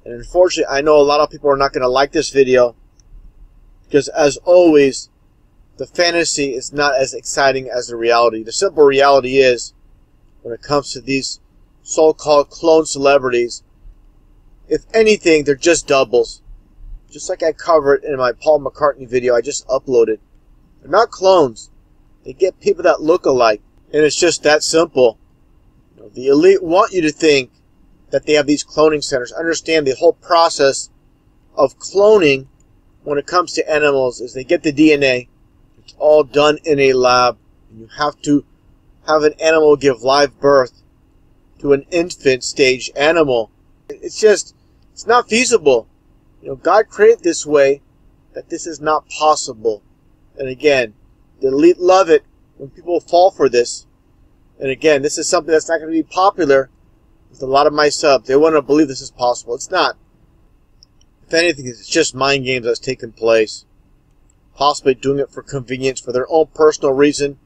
And unfortunately, I know a lot of people are not going to like this video because, as always, the fantasy is not as exciting as the reality. The simple reality is, when it comes to these so-called clone celebrities, if anything, they're just doubles. Just like I covered in my Paul McCartney video I just uploaded. They're not clones. They get people that look alike. And it's just that simple. You know, the elite want you to think that they have these cloning centers. Understand the whole process of cloning when it comes to animals is they get the DNA. It's all done in a lab. And you have to have an animal give live birth to an infant stage animal. It's not feasible. You know, God created this way that this is not possible. And again, the elite love it when people fall for this. And again, this is something that's not going to be popular with a lot of my subs. They want to believe this is possible. It's not. If anything, it's just mind games that's taking place. Possibly doing it for convenience, for their own personal reason.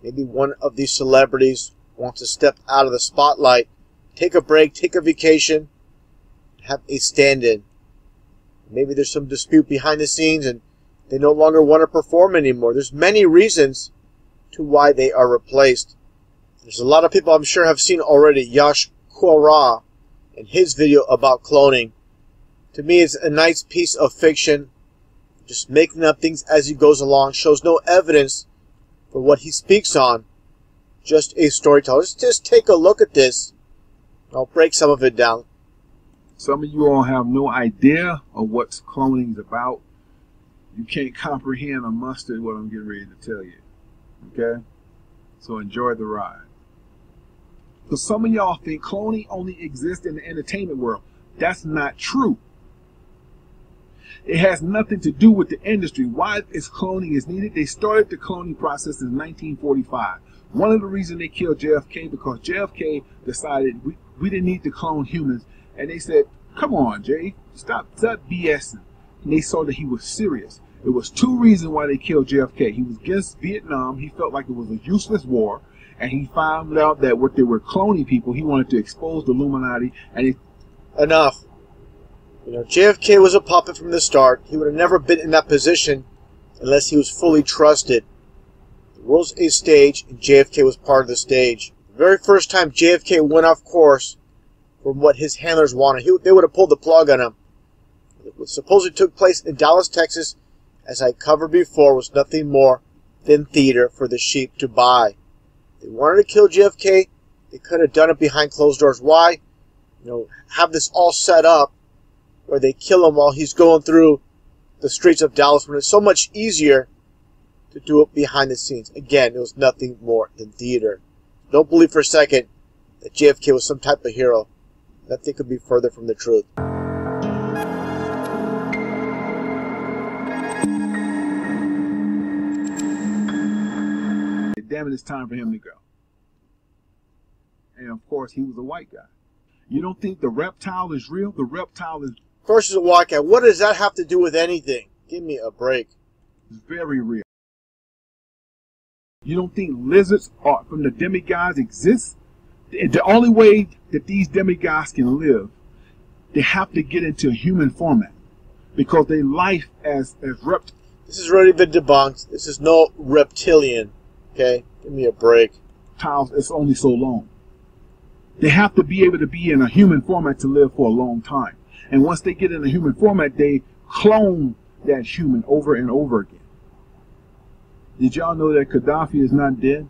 Maybe one of these celebrities wants to step out of the spotlight, take a break, take a vacation, have a stand-in. Maybe there's some dispute behind the scenes and they no longer want to perform anymore. There's many reasons to why they are replaced. There's a lot of people I'm sure have seen already Yash Khora and his video about cloning. To me, it's a nice piece of fiction, just making up things as he goes along, shows no evidence for what he speaks on, just a storyteller. Just take a look at this. I'll break some of it down. Some of you all have no idea of what cloning is about. You can't comprehend or muster what I'm getting ready to tell you. Okay? So enjoy the ride. Because some of y'all think cloning only exists in the entertainment world. That's not true. It has nothing to do with the industry. Why is cloning is needed? They started the cloning process in 1945. One of the reasons they killed JFK because JFK decided we didn't need to clone humans. And they said, come on, Jay, stop BSing. And they saw that he was serious. It was two reasons why they killed JFK. He was against Vietnam. He felt like it was a useless war. And he found out that what they were cloning people, he wanted to expose the Illuminati. And enough. You know, JFK was a puppet from the start. He would have never been in that position unless he was fully trusted. The world's a stage, and JFK was part of the stage. The very first time JFK went off course from what his handlers wanted, they would have pulled the plug on him. What supposedly took place in Dallas, Texas, as I covered before, was nothing more than theater for the sheep to buy. They wanted to kill JFK. They could have done it behind closed doors. Why? You know, have this all set up where they kill him while he's going through the streets of Dallas when it's so much easier to do it behind the scenes. Again, it was nothing more than theater. Don't believe for a second that JFK was some type of hero. Nothing could be further from the truth. Damn it, it's time for him to go. And of course, he was a white guy. You don't think the reptile is real? The reptile is... Of course he's a white guy. What does that have to do with anything? Give me a break. It's very real. You don't think lizards are, from the demigods exist? The only way that these demigods can live, they have to get into a human format. Because they life as reptiles. This has already been debunked. This is no reptilian. Okay? Give me a break. It's only so long. They have to be able to be in a human format to live for a long time. And once they get in a human format, they clone that human over and over again. Did y'all know that Gaddafi is not dead?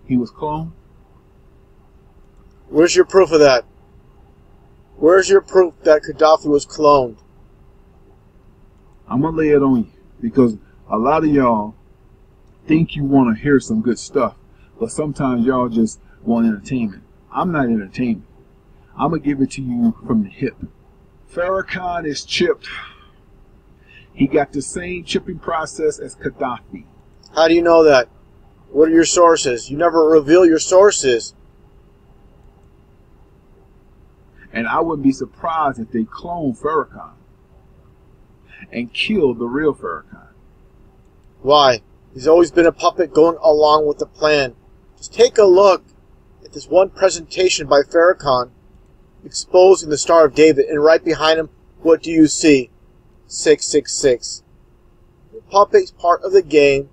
He was cloned. Where's your proof of that? Where's your proof that Gaddafi was cloned? I'm going to lay it on you. Because a lot of y'all think you want to hear some good stuff. But sometimes y'all just want entertainment. I'm not entertainment. I'm going to give it to you from the hip. Farrakhan is chipped. He got the same chipping process as Gaddafi. How do you know that? What are your sources? You never reveal your sources. And I wouldn't be surprised if they cloned Farrakhan and killed the real Farrakhan. Why? He's always been a puppet going along with the plan. Just take a look at this one presentation by Farrakhan. exposing the Star of David, and right behind him, what do you see? 666. The puppet's part of the game.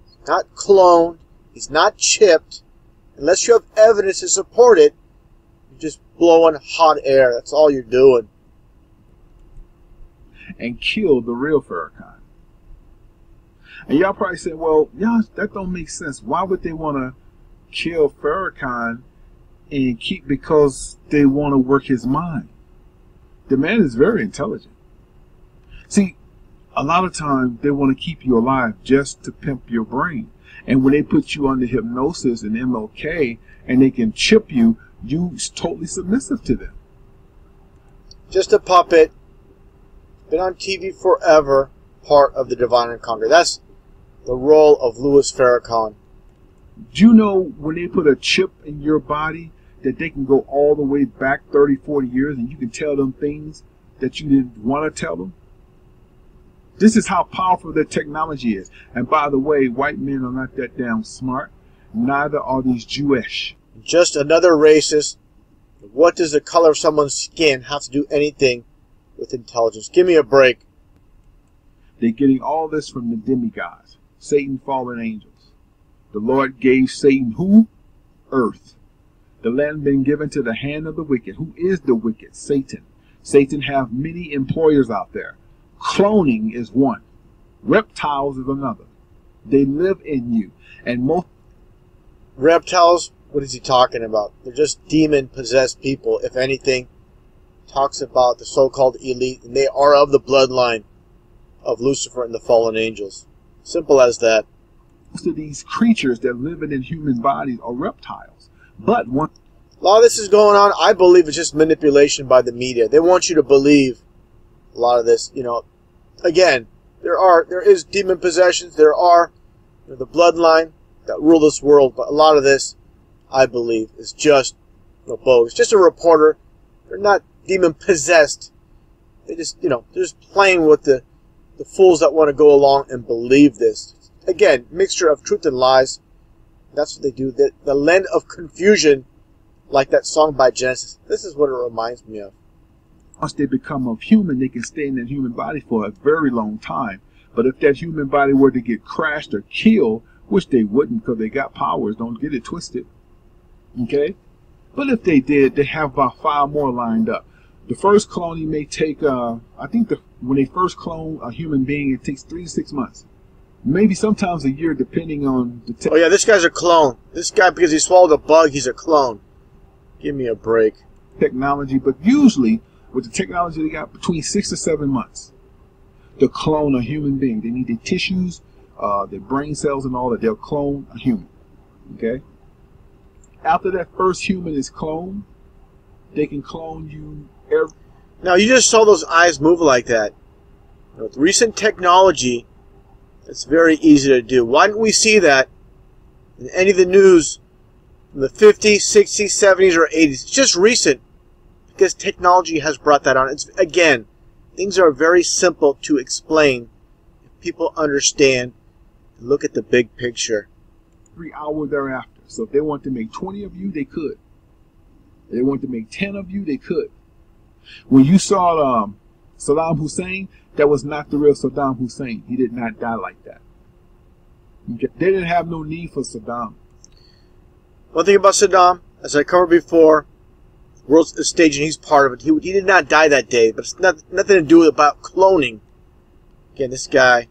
He's not cloned. He's not chipped. Unless you have evidence to support it, you're just blowing hot air. That's all you're doing. And kill the real Farrakhan. And y'all probably said, well, y'all, that don't make sense. Why would they want to kill Farrakhan and keep, because they want to work his mind? The man is very intelligent. See, a lot of times they want to keep you alive just to pimp your brain. And when they put you under hypnosis and MLK and they can chip you, you totally submissive to them. Just a puppet. Been on TV forever. Part of the Divine Encounter. That's the role of Louis Farrakhan. Do you know when they put a chip in your body that they can go all the way back 30, 40 years and you can tell them things that you didn't want to tell them? This is how powerful the technology is. And by the way, white men are not that damn smart. Neither are these Jewish. Just another racist. What does the color of someone's skin have to do anything with intelligence? Give me a break. They're getting all this from the demigods, Satan, fallen angels. The Lord gave Satan who? Earth. The land been given to the hand of the wicked. Who is the wicked? Satan. Satan have many employers out there. Cloning is one. Reptiles is another. They live in you. And most reptiles, what is he talking about? They're just demon-possessed people. If anything, talks about the so-called elite, and they are of the bloodline of Lucifer and the fallen angels. Simple as that. Most of these creatures that live in human bodies are reptiles. But one, a lot of this is going on. I believe it's just manipulation by the media. They want you to believe a lot of this. You know, again, there is demon possessions. There are the bloodline that rule this world. But a lot of this, I believe, is just bogus. Just a reporter. They're not demon possessed. They just, they're just playing with the fools that want to go along and believe this. Again, mixture of truth and lies. That's what they do. The land of confusion, like that song by Genesis. This is what it reminds me of. Once they become a human, they can stay in that human body for a very long time. But if that human body were to get crashed or killed, which they wouldn't because they got powers, don't get it twisted. Okay? But if they did, they have about 5 more lined up. The first cloning may take, I think when they first clone a human being, it takes 3 to 6 months. Maybe sometimes a year, depending on the oh yeah, this guy's a clone. This guy, because he swallowed a bug, he's a clone. Give me a break. Technology, but usually with the technology they got, between 6 to 7 months to clone a human being. They need their tissues, their brain cells, and all that. They'll clone a human. Okay. After that first human is cloned, they can clone you. Now you just saw those eyes move like that. With recent technology, it's very easy to do. Why didn't we see that in any of the news in the 50s, 60s, 70s, or 80s? It's just recent because technology has brought that on. It's, again, things are very simple to explain if people understand and look at the big picture. 3 hours thereafter. So if they want to make 20 of you, they could. If they want to make 10 of you, they could. When you saw Saddam Hussein, that was not the real Saddam Hussein. He did not die like that. Okay? They didn't have no need for Saddam. One thing about Saddam, as I covered before, world staging, he's part of it. He did not die that day, but it's nothing to do about cloning. Again, this guy,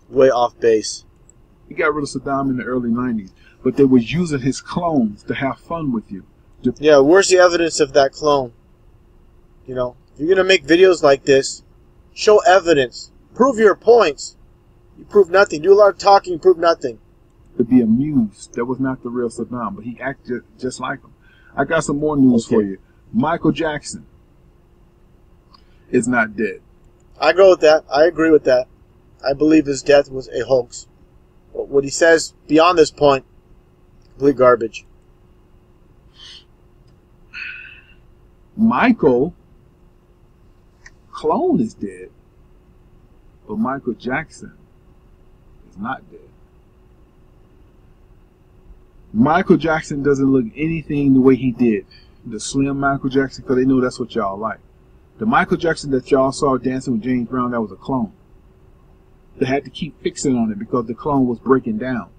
way off base. He got rid of Saddam in the early 90s, but they were using his clones to have fun with you. Yeah, where's the evidence of that clone? If you're going to make videos like this, show evidence. Prove your points. You prove nothing. Do a lot of talking, you prove nothing. To be amused. That was not the real Saddam, but he acted just like him. I got some more news for you. Michael Jackson is not dead. I go with that. I agree with that. I believe his death was a hoax. But what he says beyond this point, complete garbage. Michael clone is dead, but Michael Jackson is not dead. Michael Jackson doesn't look anything the way he did the slim Michael Jackson, because they knew that's what y'all like. The Michael Jackson that y'all saw dancing with James Brown, that was a clone. They had to keep fixing on it because the clone was breaking down.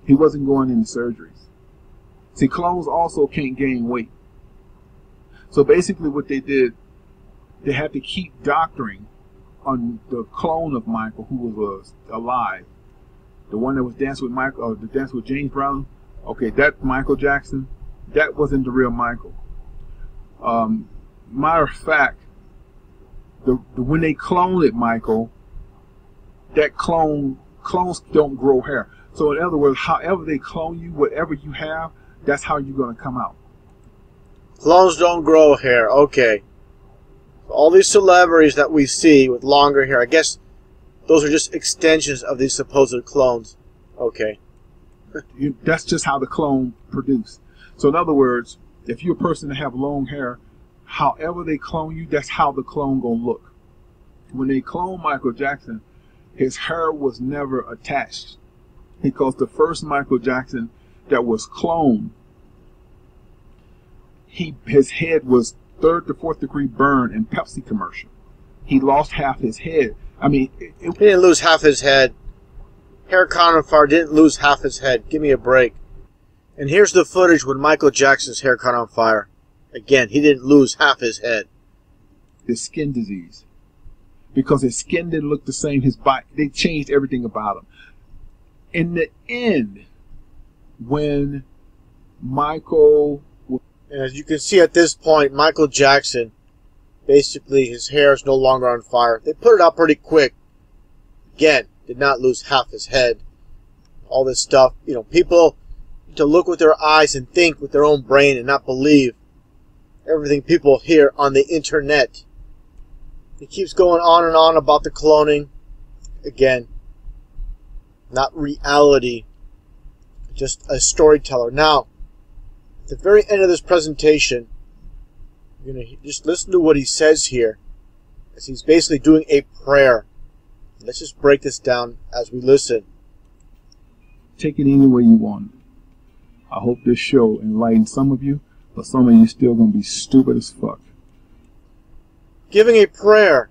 He wasn't going into surgeries. See, clones also can't gain weight. So basically what they did, they had to keep doctoring on the clone of Michael who was alive. The one that was dancing with Michael, or the dance with James Brown. Okay, that Michael Jackson, that wasn't the real Michael. Matter of fact, when they cloned Michael, that clones don't grow hair. So in other words, however they clone you, whatever you have, that's how you're going to come out. Clones don't grow hair. Okay. All these celebrities that we see with longer hair, I guess those are just extensions of these supposed clones. Okay. That's just how the clone produced. So in other words, if you're a person that have long hair, however they clone you, that's how the clone gonna look. When they cloned Michael Jackson, his hair was never attached, because the first Michael Jackson that was cloned, his head was 3rd to 4th degree burn in Pepsi commercial. He lost half his head. I mean, he didn't lose half his head. Hair Fire didn't lose half his head. Give me a break. And here's the footage when Michael Jackson's hair caught on fire. Again, he didn't lose half his head. His skin disease. Because his skin didn't look the same. His body, they changed everything about him. In the end, when Michael... And as you can see at this point, Michael Jackson, basically his hair is no longer on fire. They put it out pretty quick. Again, did not lose half his head. All this stuff. You know, people need to look with their eyes and think with their own brain and not believe everything people hear on the internet. He keeps going on and on about the cloning. Again, not reality, just a storyteller. Now, at the very end of this presentation, you're going to just listen to what he says here, as he's basically doing a prayer. Let's just break this down as we listen. Take it any way you want. I hope this show enlightens some of you, but some of you still going to be stupid as fuck. Giving a prayer,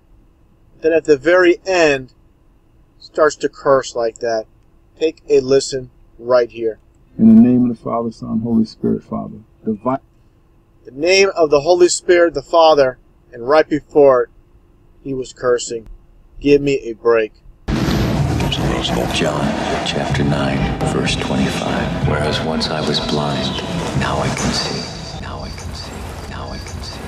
then at the very end, starts to curse like that. Take a listen right here. In the name of the Father, Son, Holy Spirit, Father. The name of the Holy Spirit, the Father, and right before it, he was cursing. Give me a break. John chapter 9, verse 25. Whereas once I was blind, now I can see. Now I can see. Now I can see.